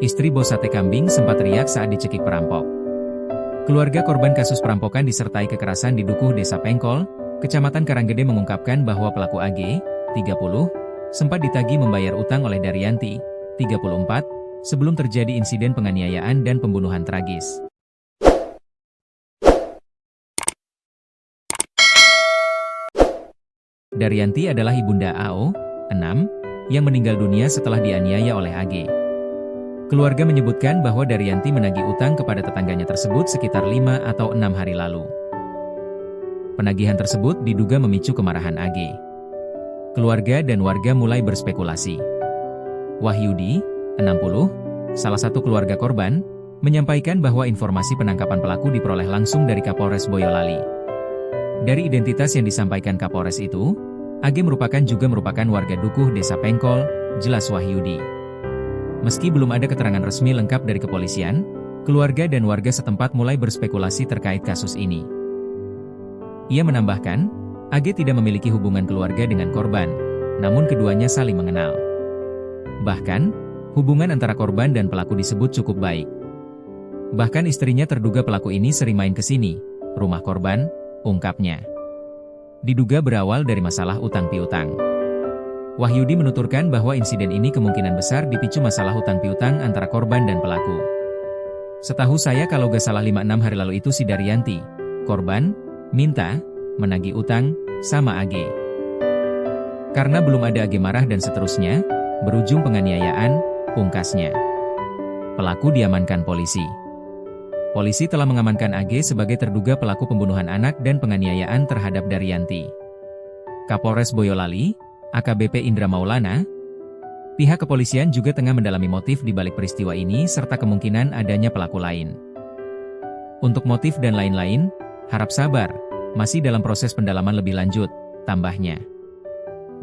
Istri bos sate kambing sempat teriak saat dicekik perampok. Keluarga korban kasus perampokan disertai kekerasan di Dukuh Desa Pengkol, Kecamatan Karanggede mengungkapkan bahwa pelaku AG, 30, sempat ditagih membayar utang oleh Daryanti, 34, sebelum terjadi insiden penganiayaan dan pembunuhan tragis. Daryanti adalah ibunda AO, 6, yang meninggal dunia setelah dianiaya oleh AG. Keluarga menyebutkan bahwa Daryanti menagih utang kepada tetangganya tersebut sekitar 5 atau 6 hari lalu. Penagihan tersebut diduga memicu kemarahan AG. Keluarga dan warga mulai berspekulasi. Wahyudi, 60, salah satu keluarga korban, menyampaikan bahwa informasi penangkapan pelaku diperoleh langsung dari Kapolres Boyolali. Dari identitas yang disampaikan Kapolres itu, AG merupakan warga Dukuh Desa Pengkol, jelas Wahyudi. Meski belum ada keterangan resmi lengkap dari kepolisian, keluarga dan warga setempat mulai berspekulasi terkait kasus ini. Ia menambahkan, AG tidak memiliki hubungan keluarga dengan korban, namun keduanya saling mengenal. Bahkan, hubungan antara korban dan pelaku disebut cukup baik. Bahkan istrinya terduga pelaku ini sering main ke sini, rumah korban, ungkapnya. Diduga berawal dari masalah utang piutang. Wahyudi menuturkan bahwa insiden ini kemungkinan besar dipicu masalah hutang piutang antara korban dan pelaku. Setahu saya kalau gak salah 5-6 hari lalu itu si Daryanti, korban, minta, menagih utang, sama AG. Karena belum ada AG marah dan seterusnya, berujung penganiayaan, pungkasnya. Pelaku diamankan polisi. Polisi telah mengamankan AG sebagai terduga pelaku pembunuhan anak dan penganiayaan terhadap Daryanti. Kapolres Boyolali, AKBP Indra Maulana, pihak kepolisian juga tengah mendalami motif di balik peristiwa ini serta kemungkinan adanya pelaku lain. Untuk motif dan lain-lain, harap sabar, masih dalam proses pendalaman lebih lanjut, tambahnya.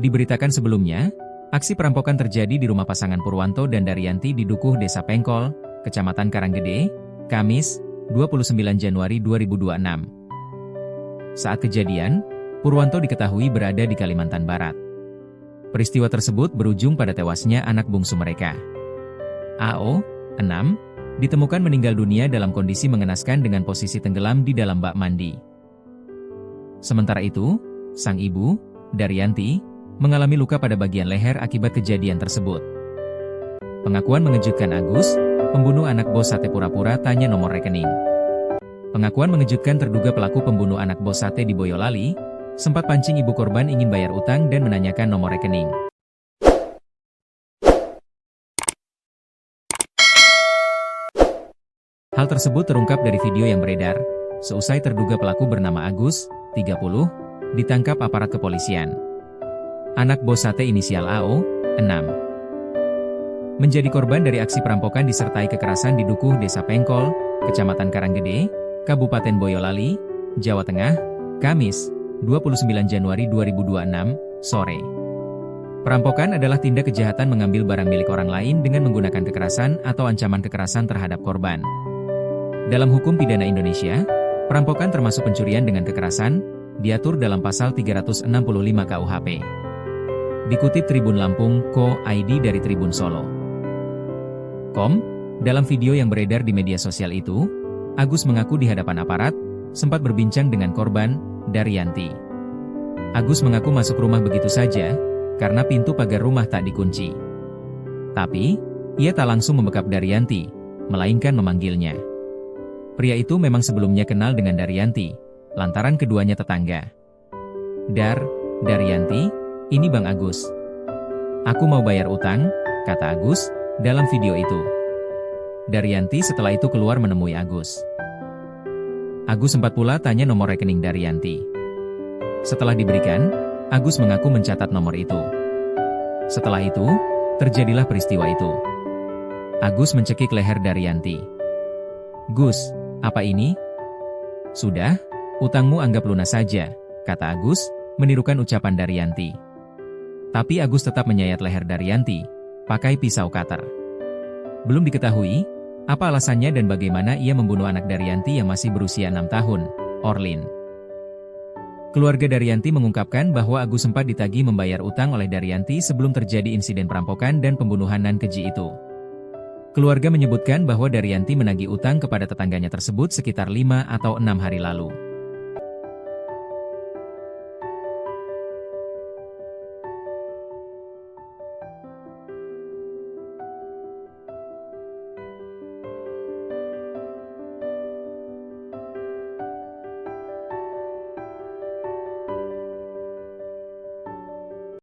Diberitakan sebelumnya, aksi perampokan terjadi di rumah pasangan Purwanto dan Daryanti di Dukuh Desa Pengkol, Kecamatan Karanggede, Kamis, 29 Januari 2026. Saat kejadian, Purwanto diketahui berada di Kalimantan Barat. Peristiwa tersebut berujung pada tewasnya anak bungsu mereka. AO, 6, ditemukan meninggal dunia dalam kondisi mengenaskan dengan posisi tenggelam di dalam bak mandi. Sementara itu, sang ibu, Daryanti, mengalami luka pada bagian leher akibat kejadian tersebut. Pengakuan mengejutkan Agus, pembunuh anak bos sate pura-pura tanya nomor rekening. Pengakuan mengejutkan terduga pelaku pembunuh anak bos sate di Boyolali, sempat pancing ibu korban ingin bayar utang dan menanyakan nomor rekening. Hal tersebut terungkap dari video yang beredar, seusai terduga pelaku bernama Agus, 30, ditangkap aparat kepolisian. Anak bos sate inisial AO, 6. Menjadi korban dari aksi perampokan disertai kekerasan di Dukuh Desa Pengkol, Kecamatan Karanggede, Kabupaten Boyolali, Jawa Tengah, Kamis, 29 Januari 2026, sore. Perampokan adalah tindak kejahatan mengambil barang milik orang lain dengan menggunakan kekerasan atau ancaman kekerasan terhadap korban. Dalam hukum pidana Indonesia, perampokan termasuk pencurian dengan kekerasan, diatur dalam pasal 365 KUHP. Dikutip Tribun Lampung, Co.id dari Tribun Solo. Dalam video yang beredar di media sosial itu, Agus mengaku di hadapan aparat, sempat berbincang dengan korban, Daryanti. Agus mengaku masuk rumah begitu saja, karena pintu pagar rumah tak dikunci. Tapi, ia tak langsung membekap Daryanti, melainkan memanggilnya. Pria itu memang sebelumnya kenal dengan Daryanti, lantaran keduanya tetangga. Daryanti, ini Bang Agus. Aku mau bayar utang, kata Agus, dalam video itu. Daryanti setelah itu keluar menemui Agus. Agus sempat pula tanya nomor rekening Daryanti. Setelah diberikan, Agus mengaku mencatat nomor itu. Setelah itu, terjadilah peristiwa itu. Agus mencekik leher Daryanti. "Gus, apa ini?" "Sudah, utangmu anggap lunas saja," kata Agus, menirukan ucapan Daryanti. Tapi Agus tetap menyayat leher Daryanti, pakai pisau cutter. Belum diketahui, apa alasannya dan bagaimana ia membunuh anak Daryanti yang masih berusia 6 tahun, Orlin. Keluarga Daryanti mengungkapkan bahwa Agus sempat ditagih membayar utang oleh Daryanti sebelum terjadi insiden perampokan dan pembunuhan nan keji itu. Keluarga menyebutkan bahwa Daryanti menagih utang kepada tetangganya tersebut sekitar 5 atau 6 hari lalu.